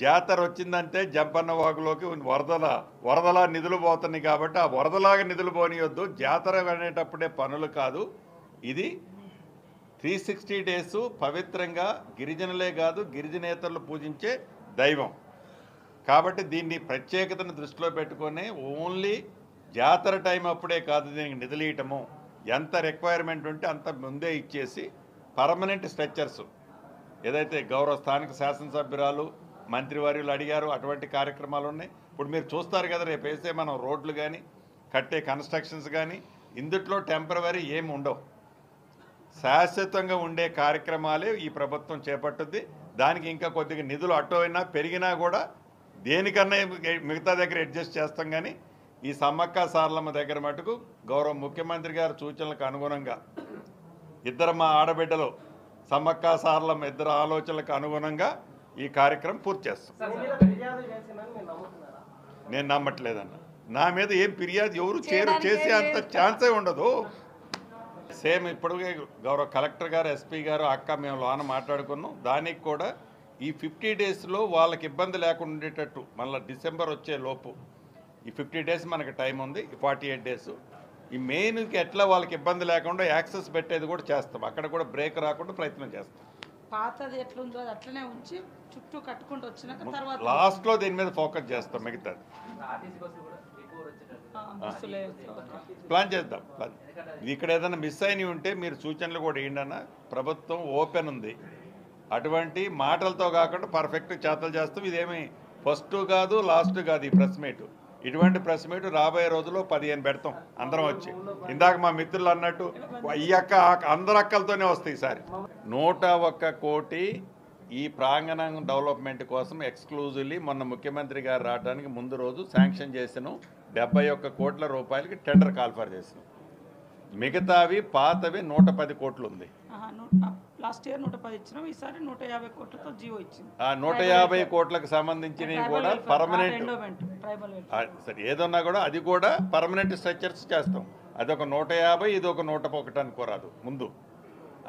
జాతర వచ్చిందంటే జంపన్న వాగులోకి వరదల నిధులు పోతున్నాయి కాబట్టి ఆ వరదలాగా నిధులు పోనీయొద్దు. జాతర అనేటప్పుడే పనులు కాదు. ఇది 360 డేస్ పవిత్రంగా గిరిజనులే కాదు గిరిజనేతరులు పూజించే దైవం కాబట్టి దీన్ని ప్రత్యేకతను దృష్టిలో పెట్టుకొని ఓన్లీ జాతర టైం అప్పుడే కాదు దీనికి నిధులు ఇవ్వటము. ఎంత రిక్వైర్మెంట్ ఉంటే అంత ముందే ఇచ్చేసి పర్మనెంట్ స్ట్రక్చర్స్ ఏదైతే గౌరవ స్థానిక శాసనసభ్యురాలు మంత్రివర్యులు అడిగారు అటువంటి కార్యక్రమాలు ఉన్నాయి. ఇప్పుడు మీరు చూస్తారు కదా రేపు వేసే మనం రోడ్లు కానీ కట్టే కన్స్ట్రక్షన్స్ కానీ ఇందుట్లో టెంపరవరీ ఏమి ఉండవు. శాశ్వతంగా ఉండే కార్యక్రమాలే ఈ ప్రభుత్వం చేపట్టుద్ది. దానికి ఇంకా కొద్దిగా నిధులు అటు అయినా పెరిగినా కూడా దేనికన్నా మిగతా దగ్గర అడ్జస్ట్ చేస్తాం. కానీ ఈ సమ్మక్క సారలమ్మ దగ్గర మటుకు గౌరవ ముఖ్యమంత్రి గారి సూచనలకు అనుగుణంగా ఇద్దరు మా ఆడబిడ్డలు సమ్మక్క సారలమ్మ ఇద్దరు ఆలోచనలకు అనుగుణంగా ఈ కార్యక్రమం పూర్తి చేస్తాం. నేను నమ్మట్లేదన్న. నా మీద ఏం ఫిర్యాదు ఎవరు చేసే అంత ఛాన్సే ఉండదు. సేమ్ ఇప్పుడు గౌరవ కలెక్టర్ గారు ఎస్పీ గారు అక్క మేము లోన మాట్లాడుకున్నాం. దానికి కూడా ఈ 50 డేస్లో వాళ్ళకి ఇబ్బంది లేకుండా ఉండేటట్టు మళ్ళీ డిసెంబర్ వచ్చే లోపు ఈ 50 డేస్ మనకి టైం ఉంది. 48 డేస్ ఈ మెయిన్కి ఎట్లా వాళ్ళకి ఇబ్బంది లేకుండా యాక్సెస్ పెట్టేది కూడా చేస్తాం. అక్కడ కూడా బ్రేక్ రాకుండా ప్రయత్నం చేస్తాం. పాతది ఎట్లుందో అది అట్లనే ఉంచి చుట్టూ కట్టుకుంటూ వచ్చినాక తర్వాత లాస్ట్లో దీని మీద ఫోకస్ చేస్తాం. మిగతాది ప్లాన్ చేద్దాం. ఇక్కడ ఏదైనా మిస్ అయినవి ఉంటే మీరు సూచనలు కూడా ఏంటన్న ప్రభుత్వం ఓపెన్ ఉంది. అటువంటి మాటలతో కాకుండా పర్ఫెక్ట్ చేతలు చేస్తాం. ఇదేమి ఫస్ట్ కాదు లాస్ట్ కాదు ఈ ప్రెస్ మీట్. ఇటువంటి ప్రెస్ మీట్ రాబోయే రోజుల్లో 15 పెడతాం అందరం వచ్చి. ఇందాక మా మిత్రులు అన్నట్టు ఈ అందరు అక్కలతోనే వస్తాయి ఈసారి. 101 కోటి ఈ ప్రాంగణం డెవలప్మెంట్ కోసం ఎక్స్క్లూజివ్లీ మొన్న ముఖ్యమంత్రి గారు రావడానికి ముందు రోజు శాంక్షన్ చేసినాం. 71 కోట్ల రూపాయలకి టెండర్ కాల్ఫర్ చేసినాం. మిగతావి పాతవి 110 కోట్లు ఉంది. లాస్ట్ ఇయర్ 110 ఇచ్చినాం. ఈసారి 150 కోట్లతో జీవో ఇచ్చింది. 150 కోట్లకు సంబంధించినవి కూడా పర్మనెంట్ సరే ఏదన్నా కూడా అది కూడా పర్మనెంట్ స్ట్రక్చర్స్ చేస్తాం. అదొక 150 ఇది ఒక 101 అనుకోరాదు ముందు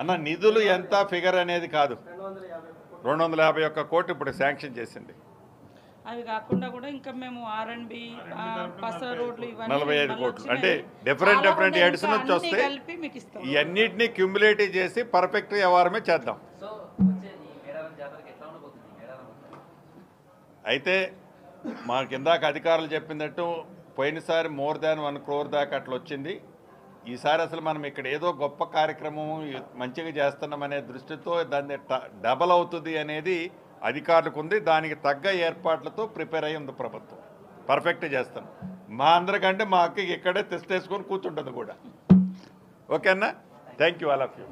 అన్న. నిధులు ఎంత ఫిగర్ అనేది కాదు. 251 కోట్లు ఇప్పుడు శాంక్షన్ చేసింది. అవి కాకుండా కూడా ఇంకా మేము R&B పసర రోడ్లు 45 కోట్లు అంటే డిఫరెంట్ హెడ్స్ నుంచి వస్తే ఇవన్నిటినీ క్యూములేటివ్ చేసి పర్ఫెక్ట్ వ్యవహారమే చేద్దాం. అయితే మా కిందాక అధికారులు చెప్పినట్టు పోయినసారి మోర్ దాన్ 1 crore దాకా అట్లా వచ్చింది. ఈసారి అసలు మనం ఇక్కడ ఏదో గొప్ప కార్యక్రమం మంచిగా చేస్తున్నామనే దృష్టితో దాన్ని డబల్ అవుతుంది అనేది అధికారులకు ఉంది. దానికి తగ్గ ఏర్పాట్లతో ప్రిపేర్ అయ్యి ఉంది ప్రభుత్వం. పర్ఫెక్ట్ చేస్తాం. మా అందరికంటే మా అక్కకి ఇక్కడే తెస్టేసుకొని కూర్చుంటుంది కూడా. ఓకేనా? Thank you all of you.